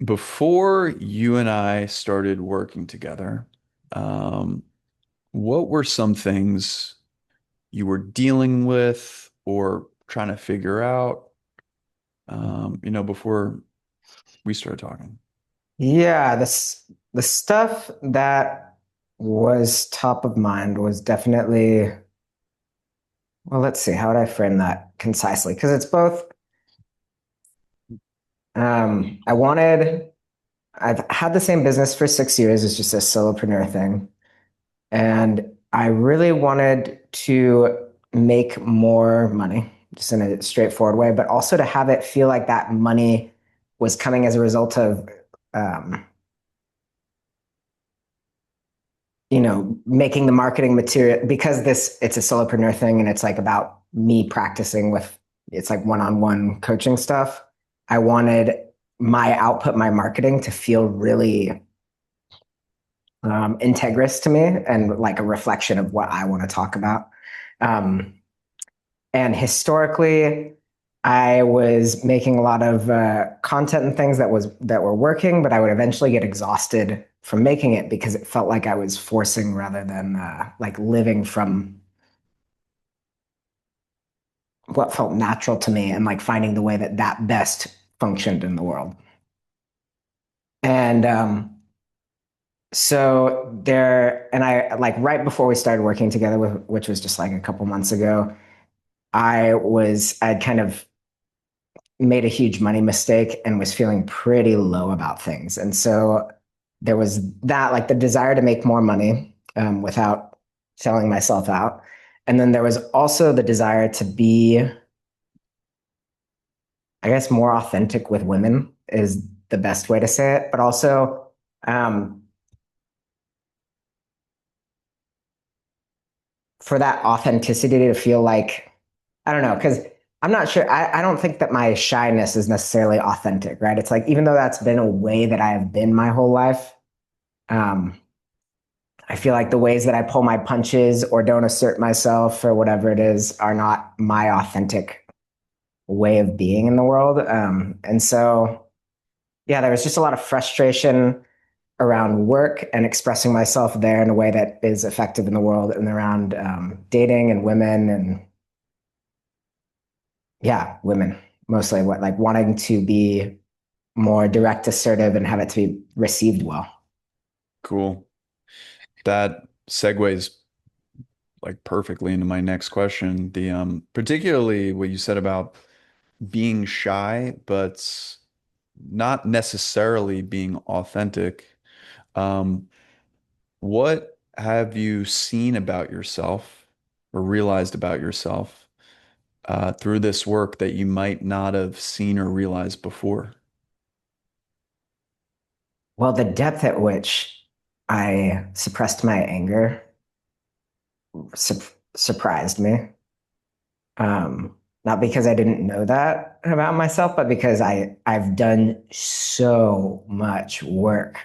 Before you and I started working together, um, what were some things you were dealing with or trying to figure out, before we started talking? Yeah, the stuff that was top of mind was definitely, well, let's see, how would I frame that concisely? Because it's both, um, I wanted, I've had the same business for 6 years. It's just a solopreneur thing. And I really wanted to make more money, just in a straightforward way, but also to have it feel like that money was coming as a result of, um, making the marketing material because it's a solopreneur thing and it's like about me practicing with it's like one-on-one coaching stuff. I wanted my output, my marketing to feel really integrous to me and like a reflection of what I want to talk about. Um, and historically, I was making a lot of content and things that were working, but I would eventually get exhausted from making it because it felt like I was forcing rather than like living from what felt natural to me and like finding the way that that best functioned in the world. And so there, and I like right before we started working together, which was just like a couple months ago, I'd kind of made a huge money mistake and was feeling pretty low about things. And so there was that, like the desire to make more money without selling myself out. And then there was also the desire to be, I guess, more authentic with women is the best way to say it. But also, um, for that authenticity to feel like, I don't know, because I'm not sure. I don't think that my shyness is necessarily authentic, right? It's like, even though that's been a way that I have been my whole life, um, I feel like the ways that I pull my punches or don't assert myself or whatever it is are not my authentic way of being in the world. And so, yeah, there was just a lot of frustration around work and expressing myself there in a way that is effective in the world and around dating and women and yeah, women mostly what like wanting to be more direct, assertive, and have it to be received well. Cool. That segues like perfectly into my next question. The particularly what you said about being shy, but not necessarily being authentic. Um, what have you seen about yourself or realized about yourself through this work that you might not have seen or realized before? Well, the depth at which I suppressed my anger su- surprised me. Not because I didn't know that about myself, but because I've done so much work.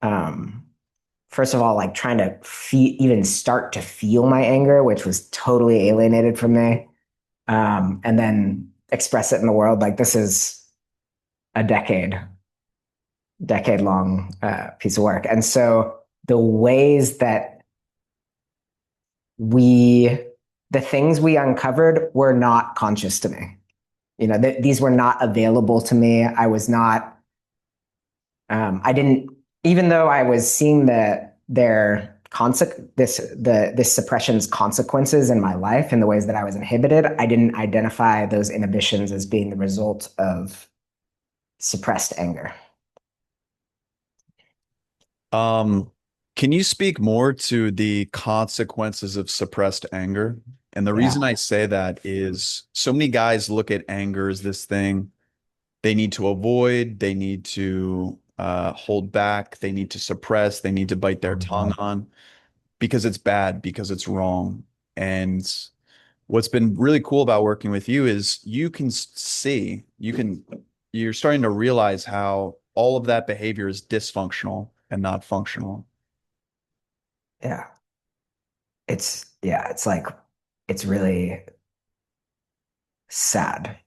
Um, First of all, like trying to even start to feel my anger, which was totally alienated from me, and then express it in the world. Like this is a decade long piece of work, and so the ways that we, the things we uncovered were not conscious to me. These were not available to me. I was not, I didn't, even though I was seeing this suppression's consequences in my life and the ways that I was inhibited, I didn't identify those inhibitions as being the result of suppressed anger. Um, can you speak more to the consequences of suppressed anger? And the Yeah. reason I say that is so many guys look at anger as this thing they need to avoid, they need to hold back, they need to suppress, they need to bite their tongue on because it's bad, because it's wrong. And what's been really cool about working with you is you can see, you're starting to realize how all of that behavior is dysfunctional and not functional. Yeah. It's like, it's really sad.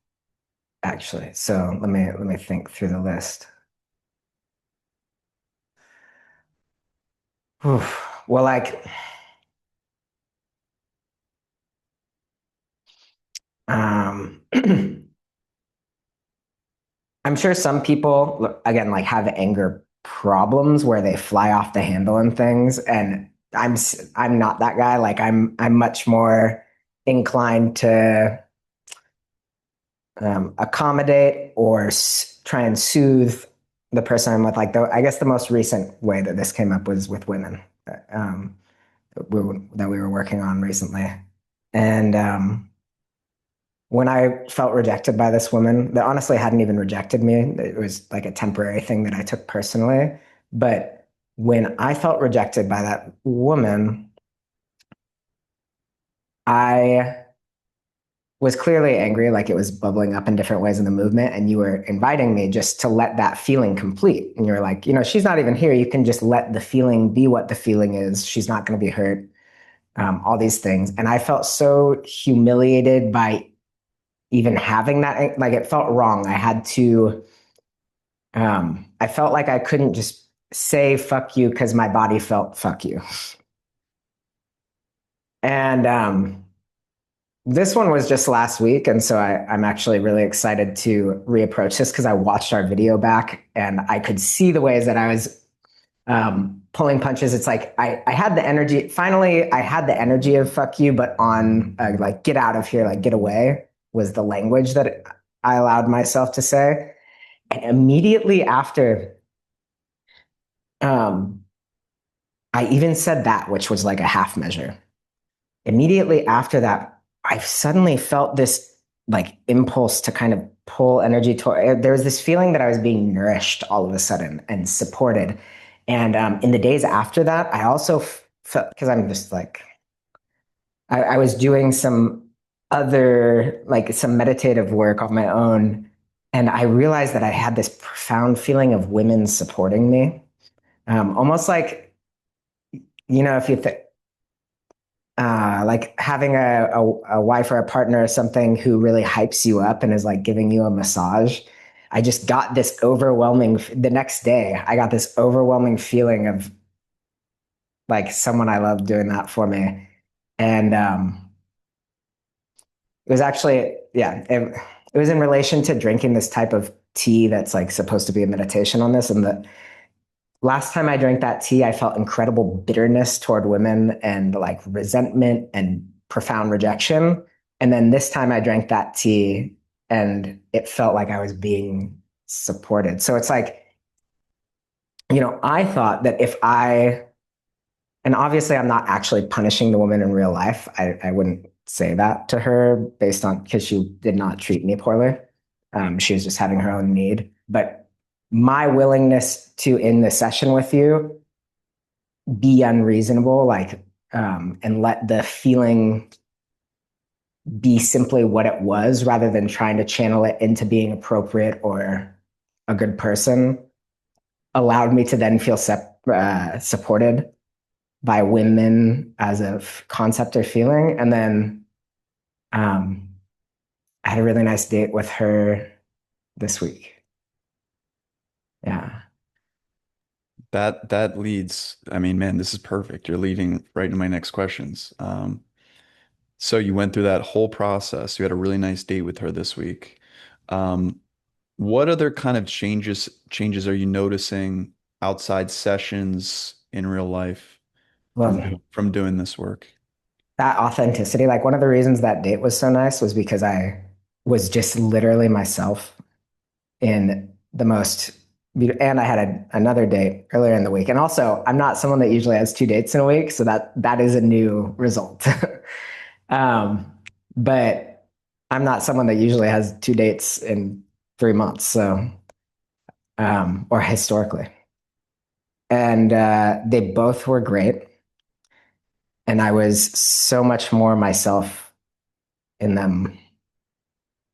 actually. So let me think through the list. Whew. Well, like, um, I'm sure some people, again, like have anger problems where they fly off the handle and things. And I'm not that guy. Like I'm much more inclined to accommodate or try and soothe the person I'm with. Like, I guess the most recent way that this came up was with women um, that we were working on recently. And when I felt rejected by this woman that honestly hadn't even rejected me, it was like a temporary thing that I took personally. But when I felt rejected by that woman, I was clearly angry, like it was bubbling up in different ways in the movement. And you were inviting me just to let that feeling complete. And you were like, she's not even here. You can just let the feeling be what the feeling is. She's not going to be hurt. All these things. And I felt so humiliated by even having that. Like it felt wrong. I felt like I couldn't just say fuck you because my body felt fuck you. And this one was just last week. And so I'm actually really excited to reapproach this because I watched our video back and I could see the ways that I was pulling punches. It's like I had the energy. Finally, I had the energy of fuck you, but on like get out of here, like get away was the language that I allowed myself to say. And immediately after, um, I even said that, which was like a half measure. Immediately after that, I suddenly felt this like impulse to kind of pull energy toward. There was this feeling that I was being nourished all of a sudden and supported. And in the days after that, I also felt because I'm just like I was doing some other like some meditative work on my own, and I realized that I had this profound feeling of women supporting me, almost like if you think like having a wife or a partner or something who really hypes you up and is like giving you a massage. I just got this the next day, I got this overwhelming feeling of like someone I love doing that for me. And it was actually, yeah, it was in relation to drinking this type of tea that's like supposed to be a meditation on this. And the last time I drank that tea, I felt incredible bitterness toward women and like resentment and profound rejection. And then this time I drank that tea and it felt like I was being supported. So it's like, I thought that and obviously I'm not actually punishing the woman in real life. I wouldn't say that to her based on because she did not treat me poorly. She was just having her own need. But my willingness to end the session with you be unreasonable, like, and let the feeling be simply what it was rather than trying to channel it into being appropriate or a good person, allowed me to then feel supported by women as a concept or feeling. And then um, I had a really nice date with her this week. Yeah. That leads, I mean, man, this is perfect. You're leading right into my next questions. So you went through that whole process. You had a really nice date with her this week. Um, what other kind of changes are you noticing outside sessions in real life Well, from doing this work? that authenticity, like one of the reasons that date was so nice was because I was just literally myself in the most and I had another date earlier in the week. And also, I'm not someone that usually has two dates in a week, so that is a new result. um, but I'm not someone that usually has two dates in 3 months, so or historically. And they both were great, and I was so much more myself in them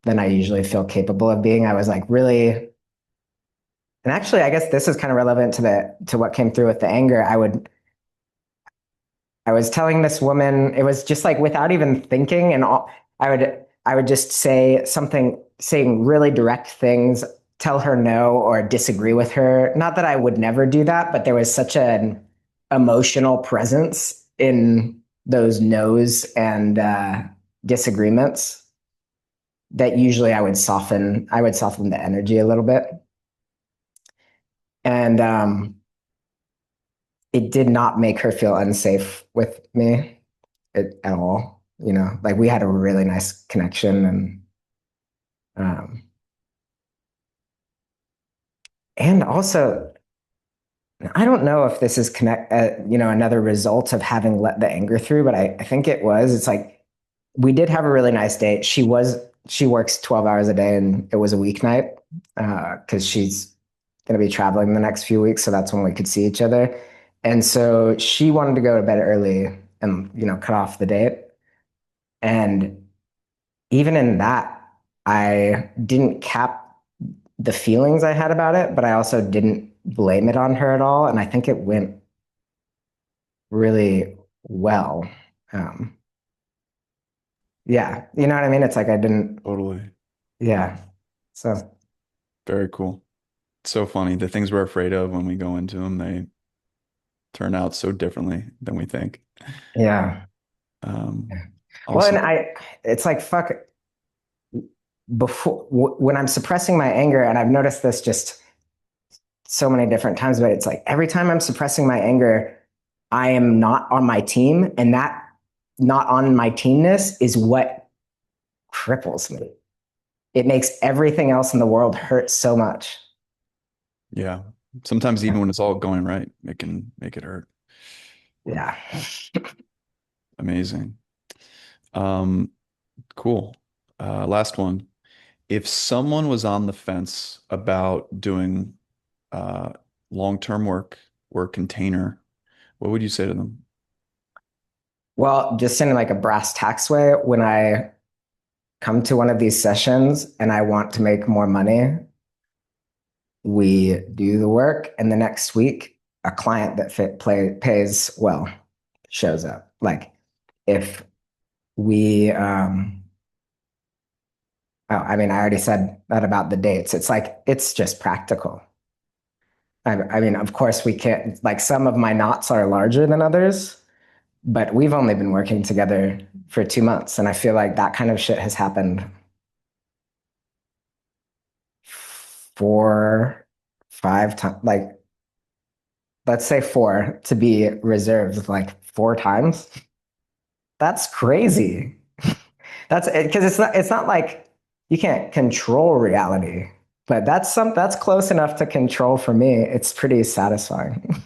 than I usually feel capable of being. I was like really and actually, I guess this is kind of relevant to what came through with the anger. I was telling this woman, it was just like without even thinking, and I would I would just say something, saying really direct things, tell her no or disagree with her. Not that I would never do that, but there was such an emotional presence in those no's and disagreements that usually I would soften the energy a little bit. And it did not make her feel unsafe with me at all. You know, like we had a really nice connection um, and also I don't know if this is another result of having let the anger through, but I think it was. It's like we did have a really nice date. She works 12 hours a day and it was a weeknight because she's going to be traveling the next few weeks. So that's when we could see each other. And so she wanted to go to bed early and, cut off the date. And even in that, I didn't cap the feelings I had about it, but I also didn't blame it on her at all. And I think it went really well. Um, yeah, you know what I mean? It's like I didn't, Totally. yeah. So, Very cool. It's so funny. The things we're afraid of when we go into them, they turn out so differently than we think. yeah. Um, Yeah. Well, and awesome. it's like, fuck, when I'm suppressing my anger, and I've noticed this just so many different times, but it's like every time I'm suppressing my anger, I am not on my team. And that not on my teamness is what cripples me. It makes everything else in the world hurt so much. Yeah. Sometimes even when it's all going right, it can make it hurt. Yeah. Amazing. Um, cool. Last one. If someone was on the fence about doing uh, long-term work or container, what would you say to them? Well, just in like a brass tacks way, when I come to one of these sessions and I want to make more money, we do the work, and the next week, a client that pays well shows up. Like if we, oh, I mean, I already said that about the dates. It's like it's just practical. I mean, of course, we can't. Like some of my knots are larger than others, but we've only been working together for 2 months, and I feel like that kind of shit has happened 4, 5 times. Like let's say four to be reserved, like 4 times. That's crazy. That's because it's not like you can't control reality, but that's close enough to control for me. It's pretty satisfying.